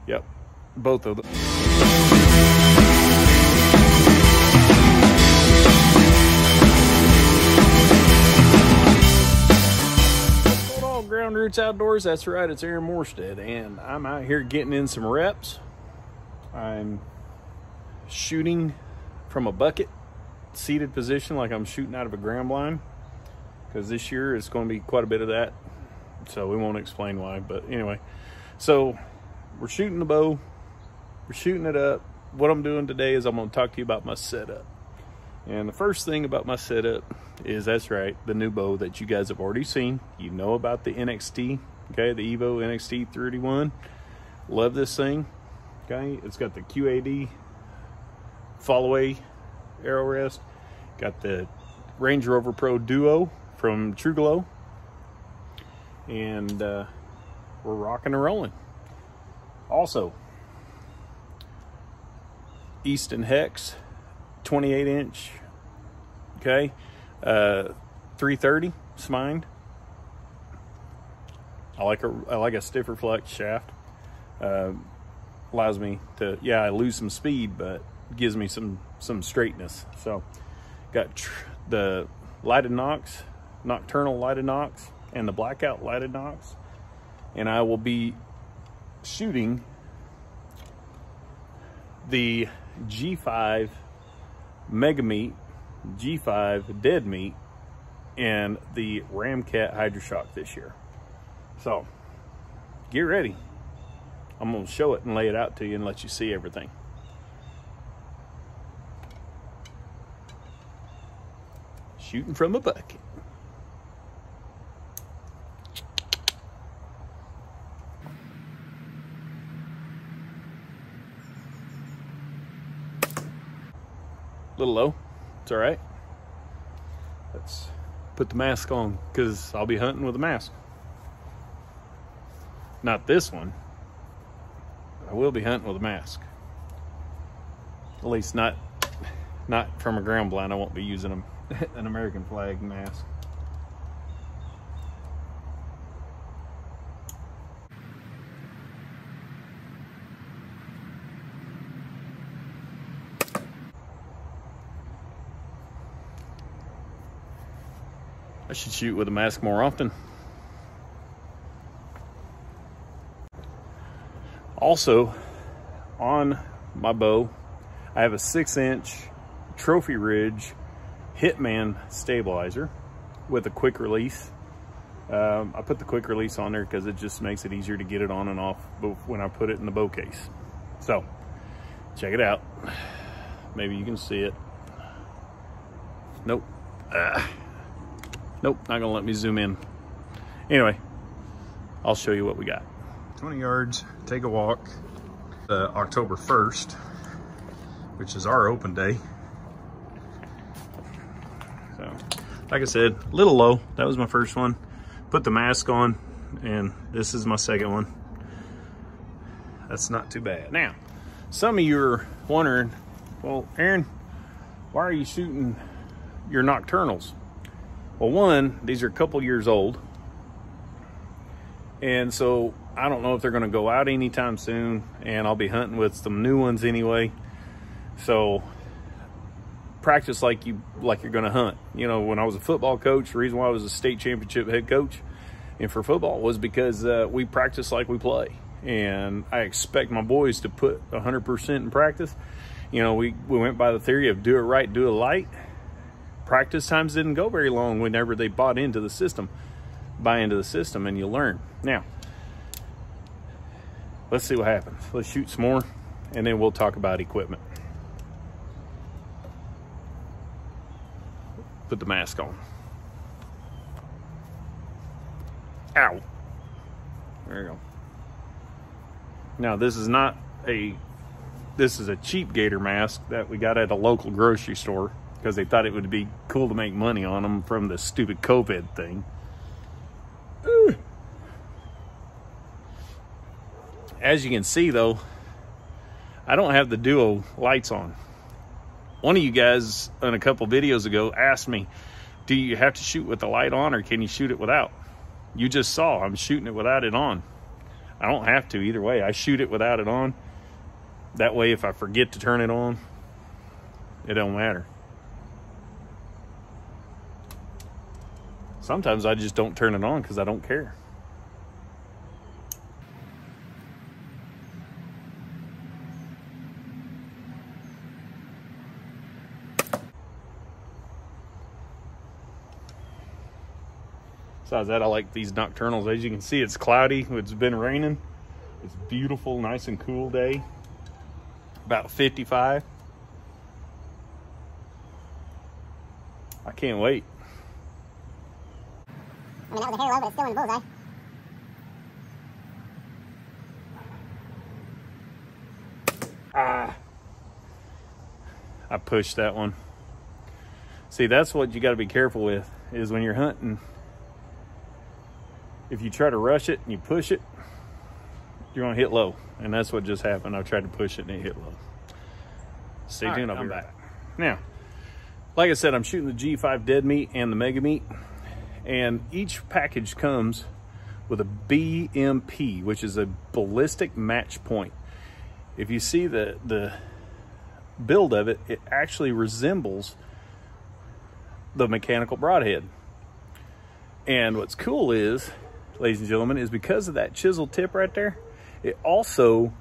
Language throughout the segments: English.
Yep, both of them. Ground Roots Outdoors, that's right, it's Aaron Morstead, and I'm out here getting in some reps. I'm shooting from a bucket, seated position, like I'm shooting out of a ground blind, because this year it's going to be quite a bit of that, so we won't explain why. But anyway, so we're shooting the bow, we're shooting it up. What I'm doing today is I'm going to talk to you about my setup. And the first thing about my setup is, that's right, the new bow that you guys have already seen. You know about the NXT, okay, the Evo NXT 31. Love this thing, okay. It's got the QAD fall-away arrow rest. Got the Range Rover Pro Duo from True Glow. And we're rocking and rolling. Also, Easton Hex 28-inch, okay, 330 spined. I like a stiffer flex shaft. Allows me to, yeah, I lose some speed, but gives me some straightness. So got the lighted Nox, nocturnal lighted Nox, and the blackout lighted Nox, and I will be shooting the G5 Mega Meat, G5 Dead Meat, and the Ramcat Hydroshock this year. So get ready. I'm going to show it and lay it out to you and let you see everything. Shooting from a bucket. A little low, it's all right. Let's put the mask on, because I'll be hunting with a mask. Not this one. I will be hunting with a mask. At least not from a ground blind. I won't be using an American flag mask. I should shoot with a mask more often. Also, on my bow, I have a 6-inch Trophy Ridge Hitman stabilizer with a quick release. I put the quick release on there because it just makes it easier to get it on and off when I put it in the bow case. So, check it out. Maybe you can see it. Nope. Nope, not gonna let me zoom in. Anyway, I'll show you what we got. 20 yards, take a walk. October 1st, which is our open day. So, like I said, a little low. That was my first one. Put the mask on, and this is my second one. That's not too bad. Now, some of you are wondering, well, Aaron, why are you shooting your nocturnals? Well, one, these are a couple years old, and so I don't know if they're going to go out anytime soon, and I'll be hunting with some new ones anyway. So practice like you're going to hunt. You know, when I was a football coach, the reason why I was a state championship head coach and for football was because we practice like we play, and I expect my boys to put 100% in practice. You know, we went by the theory of do it right, do it light. Practice times didn't go very long whenever they bought into the system. Buy into the system and you learn. Now, let's see what happens. Let's shoot some more, and then we'll talk about equipment. Put the mask on. Ow. There you go. Now, this is a cheap gator mask that we got at a local grocery store because they thought it would be cool to make money on them from the stupid COVID thing. As you can see, though, I don't have the duo lights on. One of you guys on a couple videos ago asked me, do you have to shoot with the light on or can you shoot it without? You just saw I'm shooting it without it on. I don't have to either way. I shoot it without it on. That way, if I forget to turn it on, it don't matter. Sometimes I just don't turn it on because I don't care. Besides that, I like these nocturnals. As you can see, it's cloudy. It's been raining. It's beautiful, nice and cool day. About 55. I can't wait. I mean, that was a hair low, but it's still in the bullseye. I pushed that one. See, that's what you got to be careful with, is when you're hunting. If you try to rush it and you push it, you're going to hit low. And that's what just happened. I tried to push it and it hit low. Stay tuned, I'll be right back. Now, like I said, I'm shooting the G5 dead meat and the mega meat. And each package comes with a BMP, which is a ballistic match point. If you see the build of it, it actually resembles the mechanical broadhead. And what's cool is, ladies and gentlemen, is because of that chisel tip right there, it also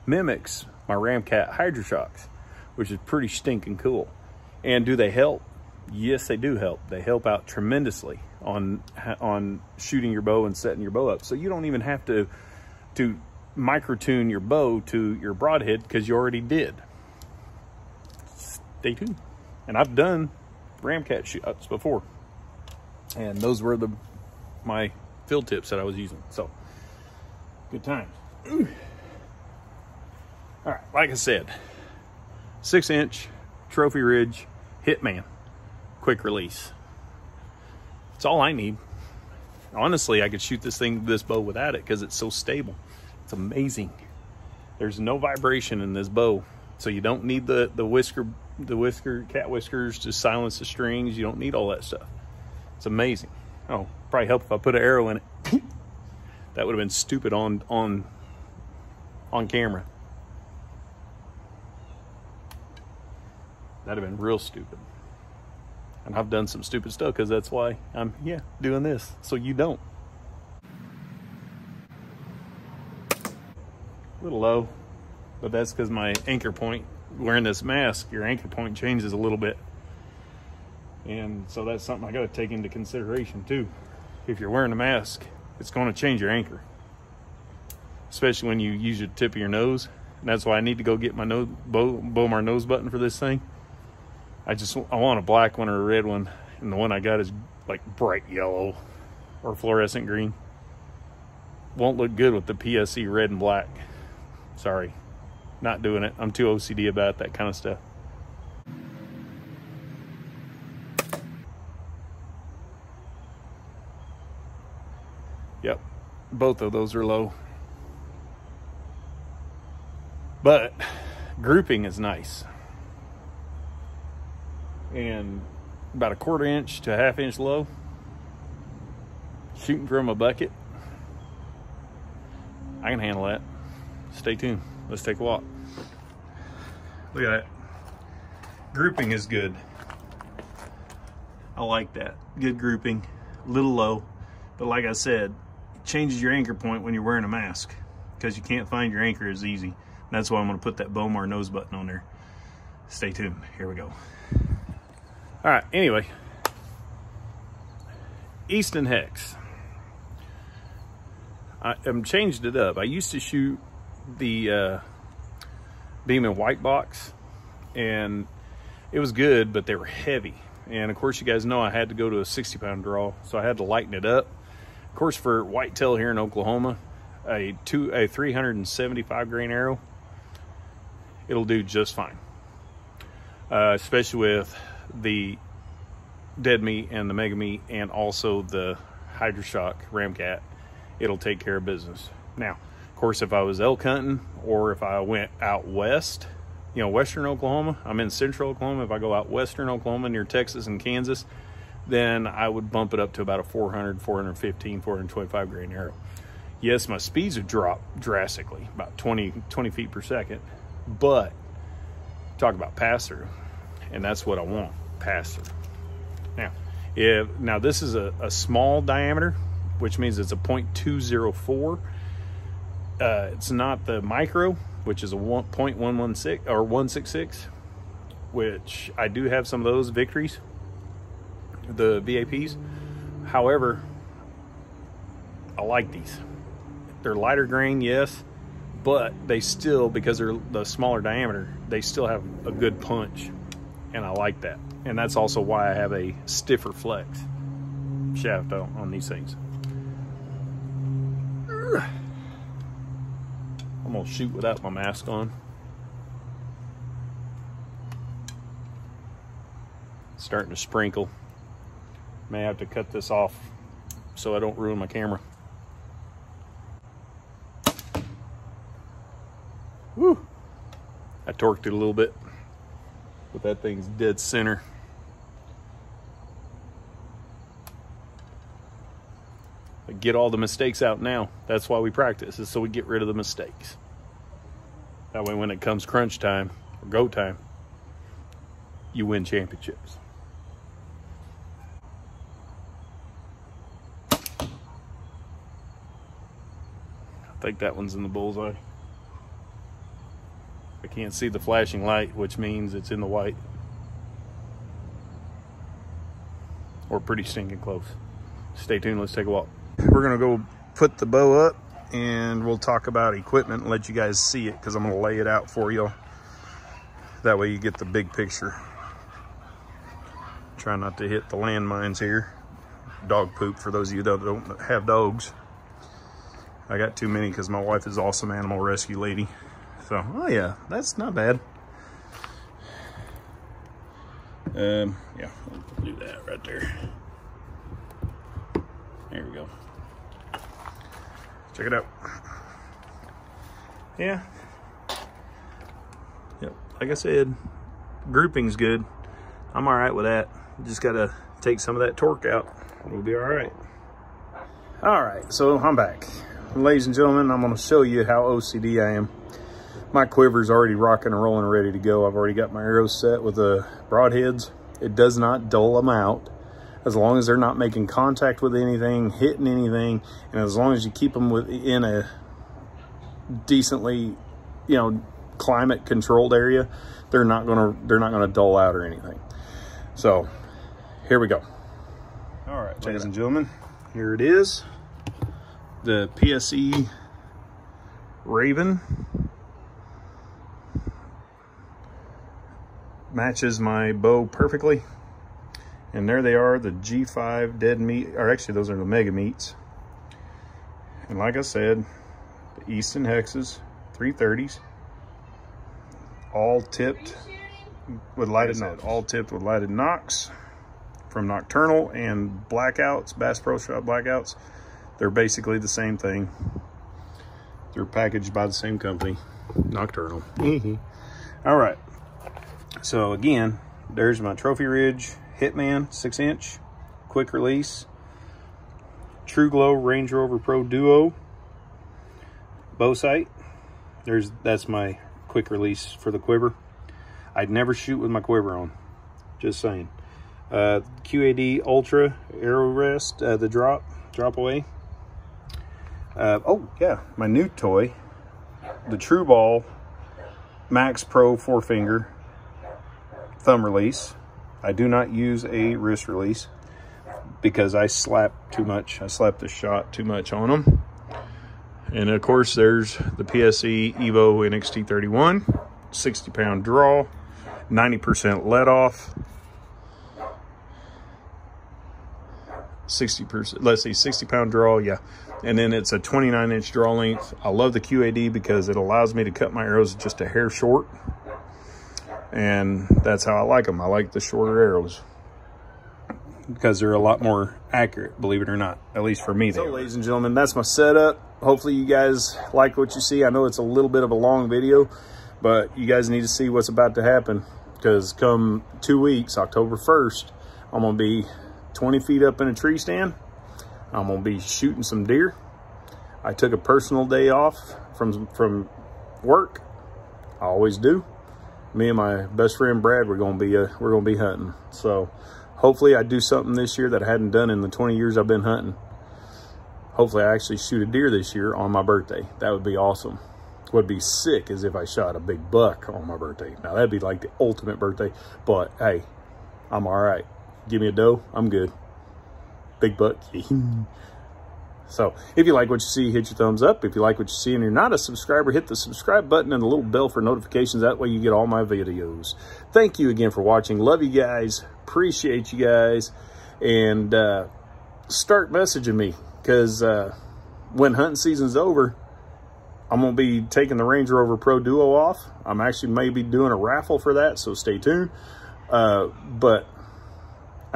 mimics my Ramcat Hydroshocks, which is pretty stinking cool. And do they help? Yes, they do help. They help out tremendously on shooting your bow and setting your bow up. So you don't even have to micro tune your bow to your broadhead, because you already did. Stay tuned. And I've done Ramcat shots before, and those were my field tips that I was using. So good times. Ooh. All right, like I said, 6-inch Trophy Ridge Hitman quick release. It's all I need. Honestly, I could shoot this bow without it because it's so stable. It's amazing. There's no vibration in this bow, so you don't need the cat whiskers to silence the strings. You don't need all that stuff. It's amazing. Oh, probably help if I put an arrow in it. That would have been stupid on camera. That'd have been real stupid. And I've done some stupid stuff, because that's why I'm doing this, so you don't. A little low, but that's because my anchor point, wearing this mask, your anchor point changes a little bit. And so that's something I got to take into consideration too. If you're wearing a mask, it's going to change your anchor, especially when you use your tip of your nose. And that's why I need to go get my Bowmar nose button for this thing. I want a black one or a red one, and the one I got is like bright yellow or fluorescent green. Won't look good with the PSE red and black. Sorry, not doing it. I'm too OCD about that kind of stuff. Yep, both of those are low. But grouping is nice. And about a 1/4 inch to a 1/2 inch low, shooting from a bucket, I can handle that. Stay tuned. Let's take a walk. Look at that. Grouping is good. I like that. Good grouping. A little low. But like I said, it changes your anchor point when you're wearing a mask, because you can't find your anchor as easy. And that's why I'm going to put that Bowmar nose button on there. Stay tuned. Here we go. All right, anyway. Easton Hex. I'm changed it up. I used to shoot the beam and white box, and it was good, but they were heavy. And of course, you guys know I had to go to a 60-pound draw, so I had to lighten it up. Of course, for whitetail here in Oklahoma, a 375 grain arrow, it'll do just fine. Especially with the dead meat and the mega meat, and also the Hydroshock Ramcat, it'll take care of business. Now, of course, if I was elk hunting, or if I went out west, western Oklahoma, I'm in central Oklahoma. If I go out western Oklahoma near Texas and Kansas, then I would bump it up to about a 400, 415, 425 grain arrow. Yes, my speeds have dropped drastically, about 20 feet per second, but talk about pass-through, and that's what I want, pass-through. Now this is a small diameter, which means it's a 0.204. It's not the micro, which is a 0.116 or 166, which I do have some of those victories, the VAPs. However, I like these. They're lighter grain, yes, but they still, because they're the smaller diameter, they still have a good punch, and I like that. And that's also why I have a stiffer flex shaft on these things. I'm gonna shoot without my mask on. It's starting to sprinkle. May have to cut this off so I don't ruin my camera. Woo! I torqued it a little bit, but that thing's dead center. But get all the mistakes out now. That's why we practice, is so we get rid of the mistakes. That way when it comes crunch time or go time, you win championships. I think that one's in the bullseye. I can't see the flashing light, which means it's in the white. Or pretty stinking close. Stay tuned, let's take a walk. We're gonna go put the bow up and we'll talk about equipment and let you guys see it, because I'm gonna lay it out for you. That way you get the big picture. Try not to hit the landmines here. Dog poop, for those of you that don't have dogs. I got too many because my wife is awesome animal rescue lady. So, oh yeah, that's not bad. Yeah, we'll do that right there. There we go. Check it out. Yeah. Yep, like I said, grouping's good. I'm all right with that. Just gotta take some of that torque out. We'll be all right. All right, so I'm back. Ladies and gentlemen, I'm gonna show you how OCD I am. My quiver's already rocking and rolling, ready to go. I've already got my arrows set with the broadheads. It does not dull them out, as long as they're not making contact with anything, hitting anything, and as long as you keep them within a decently, you know, climate controlled area, they're not gonna dull out or anything. So here we go. All right, ladies and gentlemen, here it is. The PSE Raven matches my bow perfectly. And there they are, the G5 dead meat, or actually those are the mega meats. And like I said, the Easton hexes, 330s, all tipped with lighted nocks from Nocturnal and blackouts, Bass Pro Shop blackouts. They're basically the same thing. They're packaged by the same company, Nocturnal. All right, so again, there's my Trophy Ridge Hitman 6-inch quick release, True Glow Range Rover Pro Duo bow sight. That's my quick release for the quiver. I'd never shoot with my quiver on, just saying. QAD Ultra Arrow Rest, the drop away. Oh yeah, my new toy, the True Ball Max Pro 4-finger thumb release. I do not use a wrist release because I slap too much. I slap the shot too much on them. And of course there's the PSE Evo NXT31, 60-pound draw, 90% let off. 60%, let's see, 60-pound draw, yeah. And then it's a 29-inch draw length. I love the QAD because it allows me to cut my arrows just a hair short. And that's how I like them. I like the shorter arrows because they're a lot more accurate, believe it or not, at least for me. So ladies and gentlemen, that's my setup. Hopefully you guys like what you see. I know it's a little bit of a long video, but you guys need to see what's about to happen, because come 2 weeks, October 1st, I'm gonna be 20 feet up in a tree stand. I'm gonna be shooting some deer. I took a personal day off from work. I always do. Me and my best friend Brad, we're gonna be hunting. So hopefully I do something this year that I hadn't done in the 20 years I've been hunting. Hopefully I actually shoot a deer this year on my birthday. That would be awesome. What would be sick is if I shot a big buck on my birthday. Now that'd be like the ultimate birthday, but hey, I'm all right. Give me a doe, I'm good. Big buck. So if you like what you see, hit your thumbs up. If you like what you see and you're not a subscriber, hit the subscribe button and the little bell for notifications. That way you get all my videos. Thank you again for watching. Love you guys. Appreciate you guys. And start messaging me, because when hunting season's over, I'm going to be taking the Range Rover Pro Duo off. I'm actually maybe doing a raffle for that, so stay tuned. But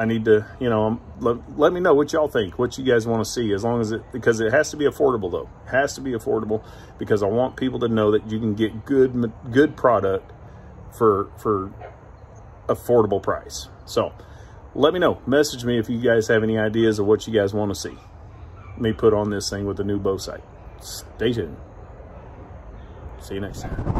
I need to, you know, let me know what y'all think, what you guys want to see, as long as because it has to be affordable though. It has to be affordable, because I want people to know that you can get good product for affordable price. So let me know, message me if you guys have any ideas of what you guys want to see me put on this thing with the new bow sight. Stay tuned. See you next time.